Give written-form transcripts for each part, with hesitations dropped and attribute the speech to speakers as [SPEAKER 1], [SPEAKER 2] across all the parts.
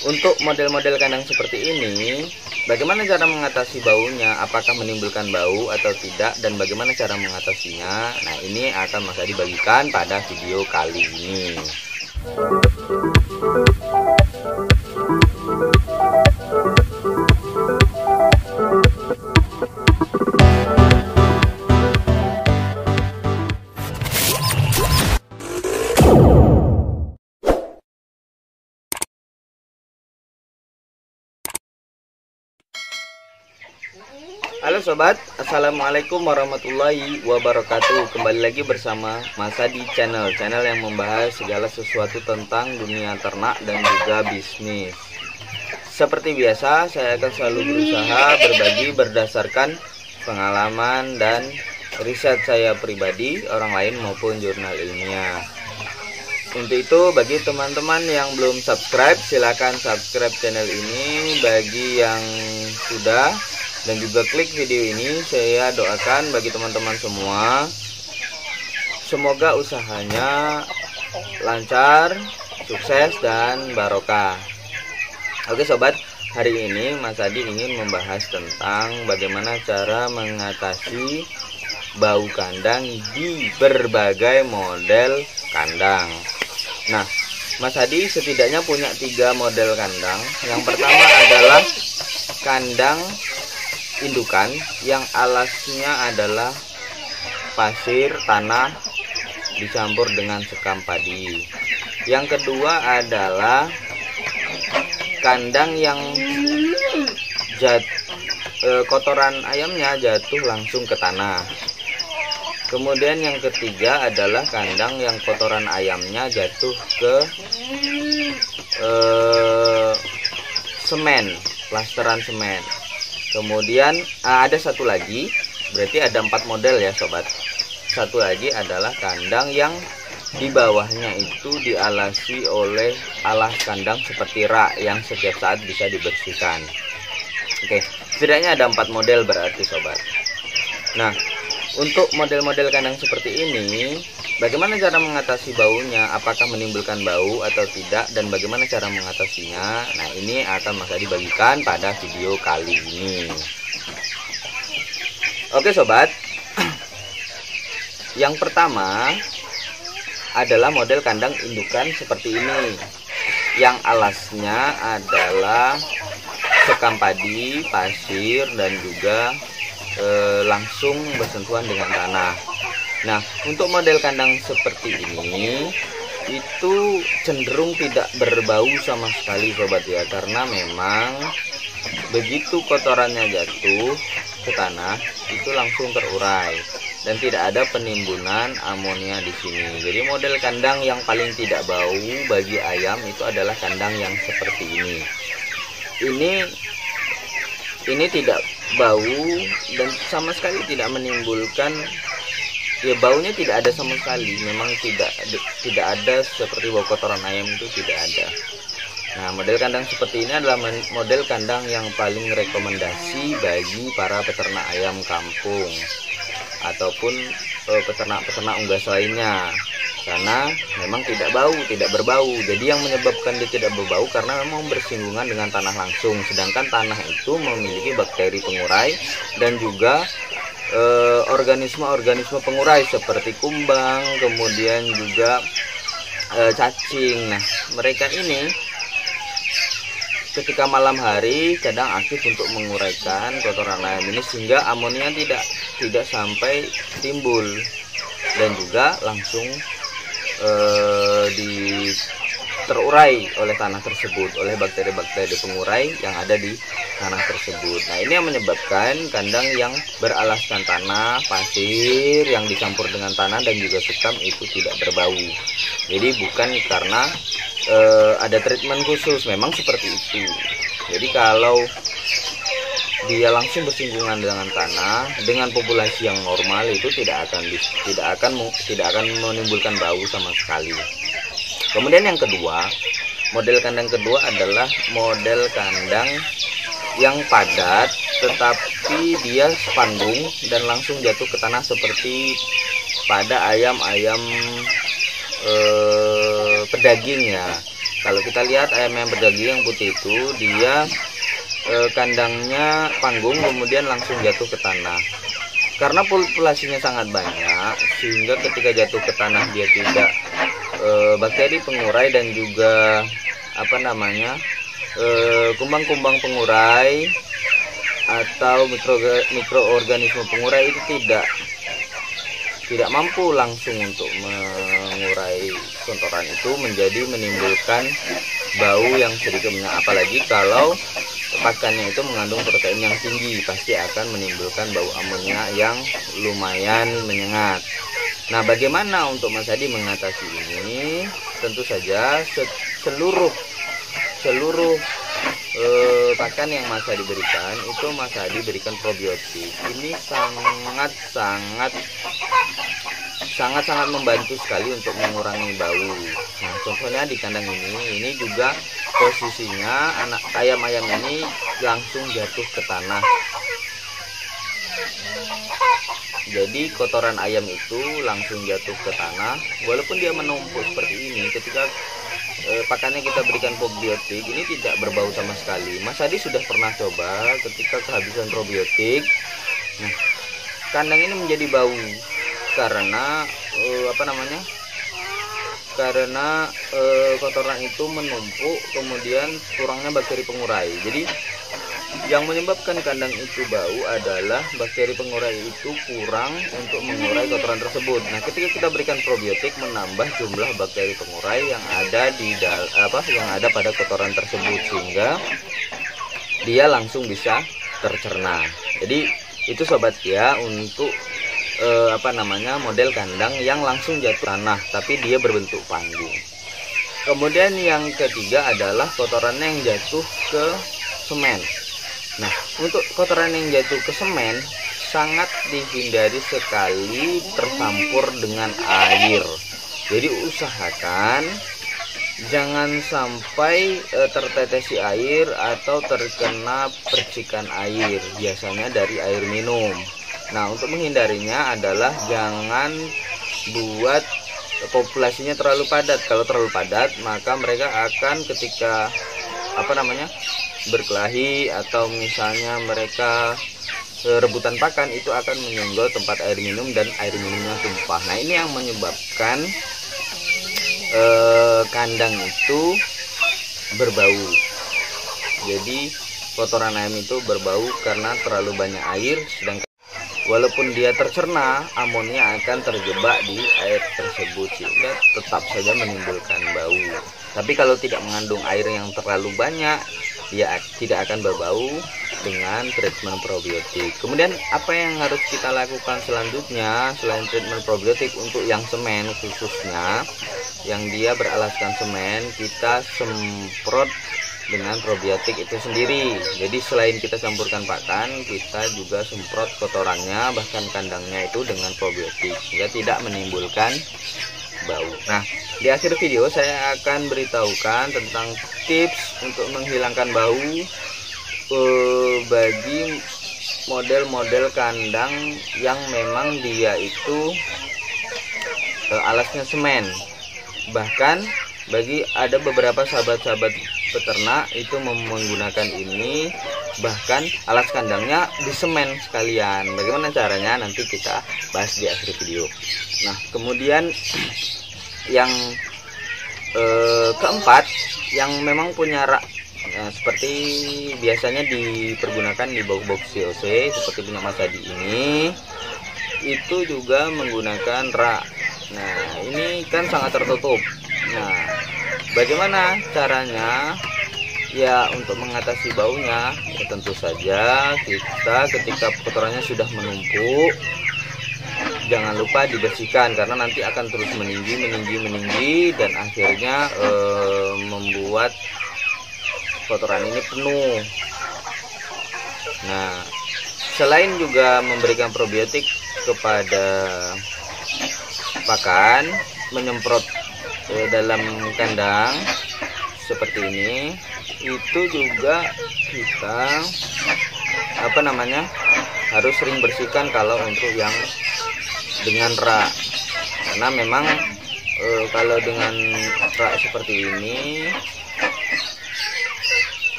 [SPEAKER 1] Untuk model-model kandang seperti ini, bagaimana cara mengatasi baunya? Apakah menimbulkan bau atau tidak? Dan bagaimana cara mengatasinya? Nah, ini akan Mas Adi bagikan pada video kali ini. Halo sobat, assalamualaikum warahmatullahi wabarakatuh. Kembali lagi bersama Mas Adi Channel yang membahas segala sesuatu tentang dunia ternak dan juga bisnis. Seperti biasa, saya akan selalu berusaha berbagi berdasarkan pengalaman dan riset saya pribadi, orang lain maupun jurnal ilmiah. Untuk itu, bagi teman-teman yang belum subscribe, silahkan subscribe channel ini. Bagi yang sudah dan juga klik video ini, saya doakan bagi teman-teman semua, semoga usahanya lancar, sukses, dan barokah. Oke sobat, hari ini Mas Adi ingin membahas tentang bagaimana cara mengatasi bau kandang di berbagai model kandang. Nah, Mas Adi setidaknya punya 3 model kandang. Yang pertama adalah kandang indukan yang alasnya adalah pasir tanah dicampur dengan sekam padi. Yang kedua adalah kandang yang kotoran ayamnya jatuh langsung ke tanah. Kemudian yang ketiga adalah kandang yang kotoran ayamnya jatuh ke semen, plasteran semen. Kemudian ada satu lagi, berarti ada 4 model ya sobat. Satu lagi adalah kandang yang di bawahnya itu dialasi oleh alas kandang seperti rak yang setiap saat bisa dibersihkan. Oke, setidaknya ada 4 model berarti sobat. Nah, untuk model-model kandang seperti ini, bagaimana cara mengatasi baunya? Apakah menimbulkan bau atau tidak? Dan bagaimana cara mengatasinya? Nah, ini akan Mas Adi bagikan pada video kali ini. Oke sobat, yang pertama adalah model kandang indukan seperti ini, yang alasnya adalah sekam padi, pasir, dan juga langsung bersentuhan dengan tanah. Nah, untuk model kandang seperti ini itu cenderung tidak berbau sama sekali sobat ya, karena memang begitu kotorannya jatuh ke tanah itu langsung terurai dan tidak ada penimbunan amonia di sini. Jadi model kandang yang paling tidak bau bagi ayam itu adalah kandang yang seperti ini. Ini tidak bau dan sama sekali tidak menimbulkan, ya baunya tidak ada sama sekali. Memang tidak ada seperti bau kotoran ayam, itu tidak ada. Nah, model kandang seperti ini adalah model kandang yang paling rekomendasi bagi para peternak ayam kampung ataupun peternak-peternak unggas lainnya, karena memang tidak berbau. Jadi yang menyebabkan dia tidak berbau karena memang bersinggungan dengan tanah langsung, sedangkan tanah itu memiliki bakteri pengurai dan juga organisme-organisme pengurai seperti kumbang, kemudian juga cacing. Nah, mereka ini ketika malam hari kadang aktif untuk menguraikan kotoran ayam ini sehingga amonia tidak sampai timbul dan juga langsung terurai oleh tanah tersebut, oleh bakteri-bakteri pengurai yang ada di tanah tersebut. Nah, ini yang menyebabkan kandang yang beralaskan tanah, pasir yang dicampur dengan tanah dan juga sekam itu tidak berbau. Jadi bukan karena ada treatment khusus, memang seperti itu. Jadi kalau dia langsung bersinggungan dengan tanah dengan populasi yang normal itu tidak akan menimbulkan bau sama sekali. Kemudian yang kedua, model kandang kedua adalah model kandang yang padat tetapi dia sepanggung dan langsung jatuh ke tanah seperti pada ayam-ayam pedaging ya. Kalau kita lihat ayam yang berdaging yang putih itu, dia kandangnya panggung kemudian langsung jatuh ke tanah. Karena populasinya sangat banyak, sehingga ketika jatuh ke tanah dia tidak bakteri pengurai dan juga kumbang-kumbang pengurai atau mikroorganisme pengurai itu tidak mampu langsung untuk mengurai kotoran itu, menjadi menimbulkan bau yang sedikit menyengat. Apalagi kalau pakannya itu mengandung protein yang tinggi, pasti akan menimbulkan bau amonia yang lumayan menyengat. Nah, bagaimana untuk Mas Hadi mengatasi ini? Tentu saja seluruh pakan yang Mas Hadi berikan itu Mas Hadi berikan probiotik. Ini sangat membantu sekali untuk mengurangi bau. Nah, contohnya di kandang ini juga posisinya ayam-ayam ini langsung jatuh ke tanah. Jadi kotoran ayam itu langsung jatuh ke tanah, walaupun dia menumpuk seperti ini. Ketika pakannya kita berikan probiotik, ini tidak berbau sama sekali. Mas Hadi sudah pernah coba ketika kehabisan probiotik. Nah, kandang ini menjadi bau karena kotoran itu menumpuk, kemudian kurangnya bakteri pengurai. Jadi yang menyebabkan kandang itu bau adalah bakteri pengurai itu kurang untuk mengurai kotoran tersebut. Nah, ketika kita berikan probiotik, menambah jumlah bakteri pengurai yang ada pada kotoran tersebut, sehingga dia langsung bisa tercerna. Jadi itu sobat ya, untuk model kandang yang langsung jatuh tanah tapi dia berbentuk panggung. Kemudian yang ketiga adalah kotorannya yang jatuh ke semen. Nah, untuk kotoran yang jatuh ke semen sangat dihindari sekali tercampur dengan air. Jadi usahakan jangan sampai tertetesi air atau terkena percikan air, biasanya dari air minum. Nah, untuk menghindarinya adalah jangan buat populasinya terlalu padat. Kalau terlalu padat, maka mereka akan ketika berkelahi atau misalnya mereka rebutan pakan, itu akan menyenggol tempat air minum dan air minumnya tumpah. Nah, ini yang menyebabkan kandang itu berbau. Jadi kotoran ayam itu berbau karena terlalu banyak air, sedangkan walaupun dia tercerna, amonia akan terjebak di air tersebut sehingga tetap saja menimbulkan bau. Tapi kalau tidak mengandung air yang terlalu banyak, dia tidak akan berbau dengan treatment probiotik. Kemudian apa yang harus kita lakukan selanjutnya selain treatment probiotik untuk yang semen khususnya, yang dia beralaskan semen, kita semprot dengan probiotik itu sendiri. Jadi selain kita campurkan pakan, kita juga semprot kotorannya, bahkan kandangnya itu dengan probiotik sehingga tidak menimbulkan bau. Nah, di akhir video saya akan beritahukan tentang tips untuk menghilangkan bau bagi model-model kandang yang memang dia itu alasnya semen. Bahkan bagi ada beberapa sahabat-sahabat peternak itu menggunakan ini, bahkan alas kandangnya di semen sekalian. Bagaimana caranya nanti kita bahas di akhir video. Nah, kemudian yang keempat, yang memang punya rak seperti biasanya dipergunakan di box COC seperti punya Mas Hadi ini, itu juga menggunakan rak. Nah, ini kan sangat tertutup. Nah, bagaimana caranya ya untuk mengatasi baunya? Ya, tentu saja kita ketika kotorannya sudah menumpuk, jangan lupa dibersihkan, karena nanti akan terus meninggi dan akhirnya membuat kotoran ini penuh. Nah, selain juga memberikan probiotik kepada pakan, menyemprot dalam kandang seperti ini, itu juga kita harus sering bersihkan kalau untuk yang dengan rak, karena memang kalau dengan rak seperti ini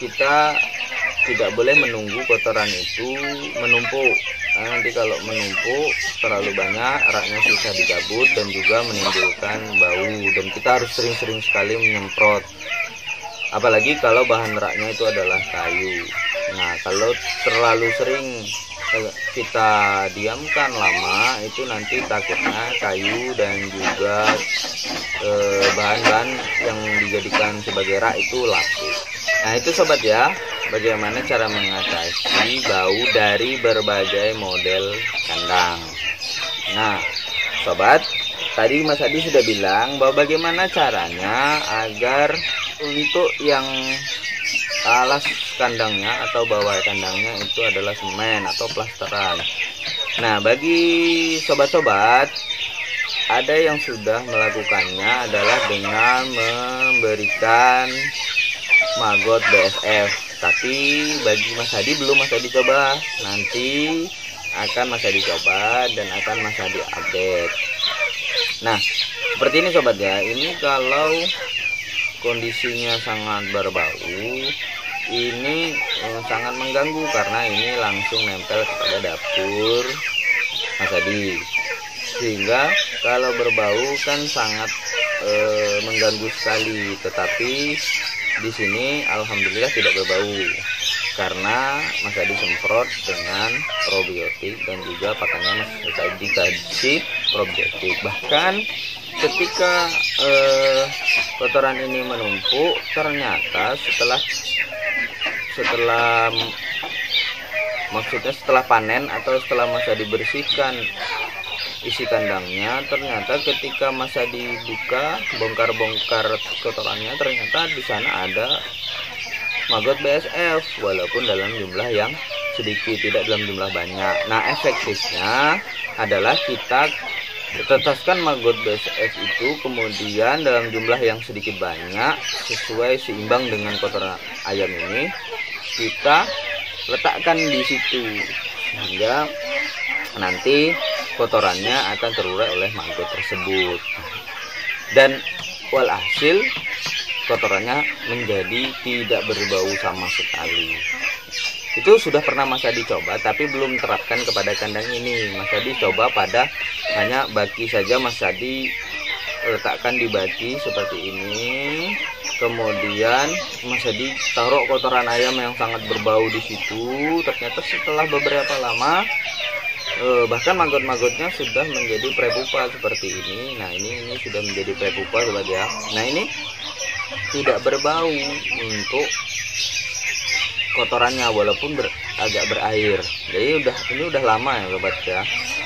[SPEAKER 1] kita tidak boleh menunggu kotoran itu menumpuk. Nanti kalau menumpuk terlalu banyak, raknya susah digabut dan juga menimbulkan bau, dan kita harus sering-sering sekali menyemprot, apalagi kalau bahan raknya itu adalah kayu. Nah, kalau terlalu sering kita diamkan lama, itu nanti takutnya kayu dan juga bahan-bahan yang dijadikan sebagai rak itu laku. Nah, itu sobat ya, bagaimana cara mengatasi bau dari berbagai model kandang. Nah sobat, tadi Mas Adi sudah bilang bahwa bagaimana caranya agar untuk yang alas kandangnya atau bawah kandangnya itu adalah semen atau plasteran. Nah, bagi sobat-sobat, ada yang sudah melakukannya adalah dengan memberikan maggot BSF. Tapi bagi Mas Hadi belum Mas Hadi coba. Nanti akan Mas Hadi coba dan akan Mas Hadi update. Nah, seperti ini sobat ya. Ini kalau kondisinya sangat berbau, ini sangat mengganggu karena ini langsung nempel kepada dapur Mas Hadi, sehingga kalau berbau kan sangat mengganggu sekali. Tetapi di sini alhamdulillah tidak berbau karena Mas Hadi semprot dengan probiotik dan juga pakannya Mas Hadi kasih probiotik. Bahkan ketika kotoran ini menumpuk, ternyata setelah panen atau setelah Mas Hadi bersihkan isi kandangnya, ternyata ketika Mas Hadi buka, bongkar kotorannya, ternyata di sana ada maggot BSF walaupun dalam jumlah yang sedikit, tidak dalam jumlah banyak. Nah, efektifnya adalah kita tetaskan maggot BSF itu kemudian dalam jumlah yang sedikit banyak sesuai seimbang dengan kotoran ayam ini, kita letakkan di situ sehingga nanti kotorannya akan terurai oleh maggot tersebut, dan walhasil kotorannya menjadi tidak berbau sama sekali. Itu sudah pernah Mas Hadi coba, tapi belum terapkan kepada kandang ini. Mas Hadi coba pada hanya baki saja. Mas Hadi letakkan di baki seperti ini, kemudian Mas Hadi taruh kotoran ayam yang sangat berbau di situ. Ternyata setelah beberapa lama, bahkan maggot-maggotnya sudah menjadi prepupa seperti ini. Nah, ini sudah menjadi prepupa sobat ya. Nah, ini tidak berbau untuk kotorannya walaupun agak berair. Jadi ini udah lama ya sobat ya,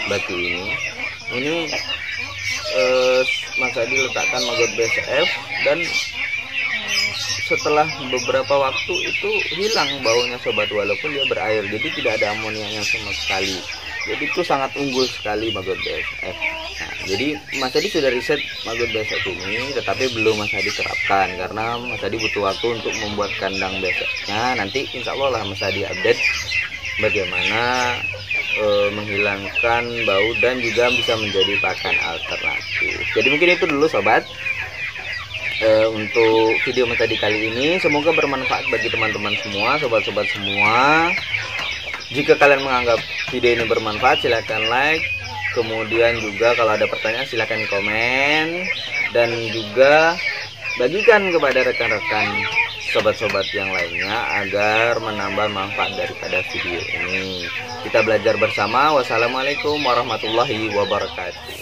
[SPEAKER 1] baki ini Mas Hadi letakkan maggot BSF, dan setelah beberapa waktu itu hilang baunya sobat, walaupun dia berair, jadi tidak ada amoniaknya sama sekali. Jadi itu sangat unggul sekali maggot BSF. Nah, jadi Mas Hadi sudah riset maggot BSF ini, tetapi belum Mas Hadi terapkan karena Mas Hadi butuh waktu untuk membuat kandang BSF-nya. Nanti insya Allah lah Mas Hadi update bagaimana menghilangkan bau dan juga bisa menjadi pakan alternatif. Jadi mungkin itu dulu sobat untuk video Mas Hadi kali ini. Semoga bermanfaat bagi teman-teman semua, sobat-sobat semua. Jika kalian menganggap video ini bermanfaat, silahkan like. Kemudian juga kalau ada pertanyaan silahkan komen, dan juga bagikan kepada rekan-rekan sobat-sobat yang lainnya agar menambah manfaat daripada video ini. Kita belajar bersama. Wassalamualaikum warahmatullahi wabarakatuh.